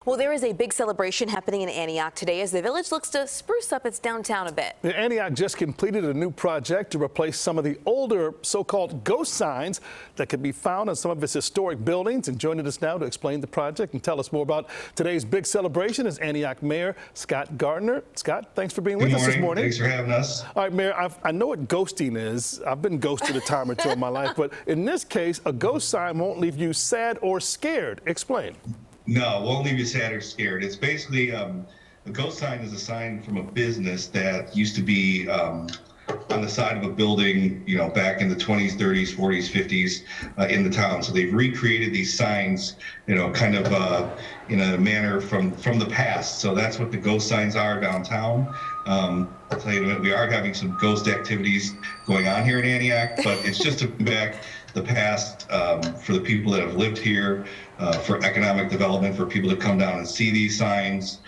Well, there is a big celebration happening in Antioch today as the village looks to spruce up its downtown a bit. Antioch just completed a new project to replace some of the older so-called ghost signs that can be found on some of its historic buildings. And joining us now to explain the project and tell us more about today's big celebration is Antioch Mayor Scott Gartner. Scott, thanks for being with us this morning. Thanks for having us. All right, Mayor, I know what ghosting is. I've been ghosted a time or two in my life, but in this case, a ghost sign won't leave you sad or scared. Explain. No, won't leave you sad or scared. It's basically a ghost sign is a sign from a business that used to be on the side of a building, back in the 20s, 30s, 40s, 50s in the town. So they've recreated these signs, kind of in a manner from the past. So that's what the ghost signs are downtown. I'll tell you, we are having some ghost activities going on here in Antioch, but it's just to bring back the past for the people that have lived here, for economic development, for people to come down and see these signs.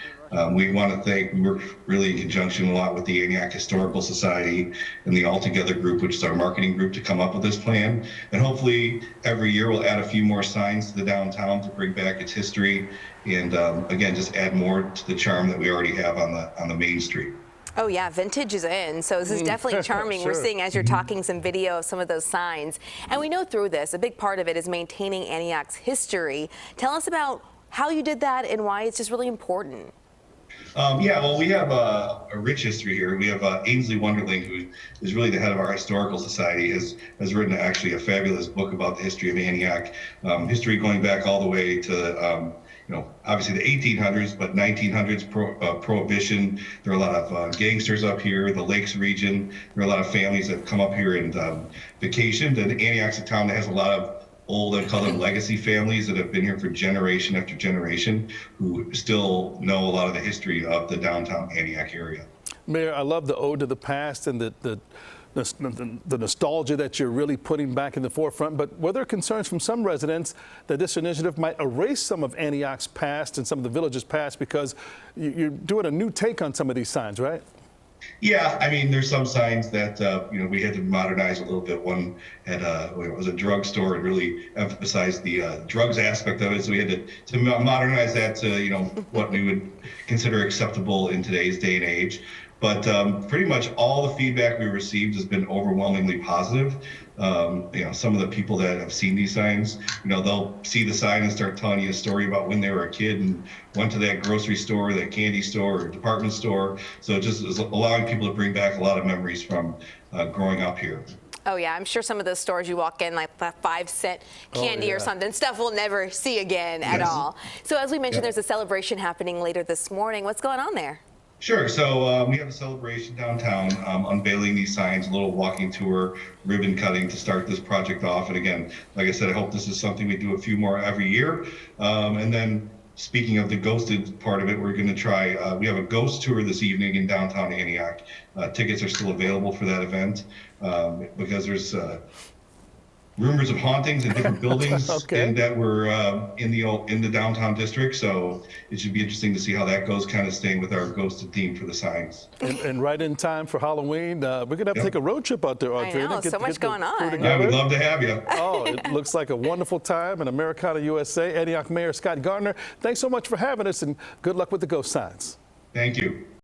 We want to thank, we work really in conjunction a lot with the Antioch Historical Society and the Altogether group, which is our marketing group, to come up with this plan. And hopefully every year we'll add a few more signs to the downtown to bring back its history and again, just add more to the charm that we already have on the main street. Oh yeah, vintage is in, so this is definitely charming. Sure. We're seeing, as you're talking, some video of some of those signs. And we know through this, a big part of it is maintaining Antioch's history. Tell us about how you did that and why it's just really important. Yeah, well, we have a rich history here. We have Ainsley Wonderling, who is really the head of our historical society, has written actually a fabulous book about the history of Antioch, history going back all the way to obviously the 1800s, but 1900s prohibition. There are a lot of gangsters up here, the Lakes region. There are a lot of families that come up here and vacationed. And Antioch's a town that has a lot of old, I call them legacy families, that have been here for generation after generation, who still know a lot of the history of the downtown Antioch area. Mayor, I love the ode to the past and the nostalgia that you're really putting back in the forefront, but were there concerns from some residents that this initiative might erase some of Antioch's past and some of the village's past because you're doing a new take on some of these signs, right? Yeah, I mean, there's some signs that we had to modernize a little bit. One had it was a drugstore and really emphasized the drugs aspect of it, so we had to modernize that to what we would consider acceptable in today's day and age. But pretty much all the feedback we received has been overwhelmingly positive. Some of the people that have seen these signs, they'll see the sign and start telling you a story about when they were a kid and went to that grocery store, that candy store, or department store. So it just is allowing people to bring back a lot of memories from growing up here. Oh yeah, I'm sure some of those stores you walk in, like that 5-cent candy or something, stuff we'll never see again at all. So as we mentioned, there's a celebration happening later this morning. What's going on there? Sure. So we have a celebration downtown, unveiling these signs, a little walking tour, ribbon cutting to start this project off. And again, like I said, I hope this is something we do a few more every year. And then speaking of the ghosted part of it, we're going to try, we have a ghost tour this evening in downtown Antioch. Tickets are still available for that event because there's rumors of hauntings in different buildings and that were in the downtown district. So it should be interesting to see how that goes, kind of staying with our ghosted theme for the signs. And right in time for Halloween, we're going to have to take a road trip out there, Audrey. I know, so much going on. Yeah, we'd love to have you. Oh, it looks like a wonderful time in Americana, USA. Antioch Mayor Scott Gartner, thanks so much for having us and good luck with the ghost signs. Thank you.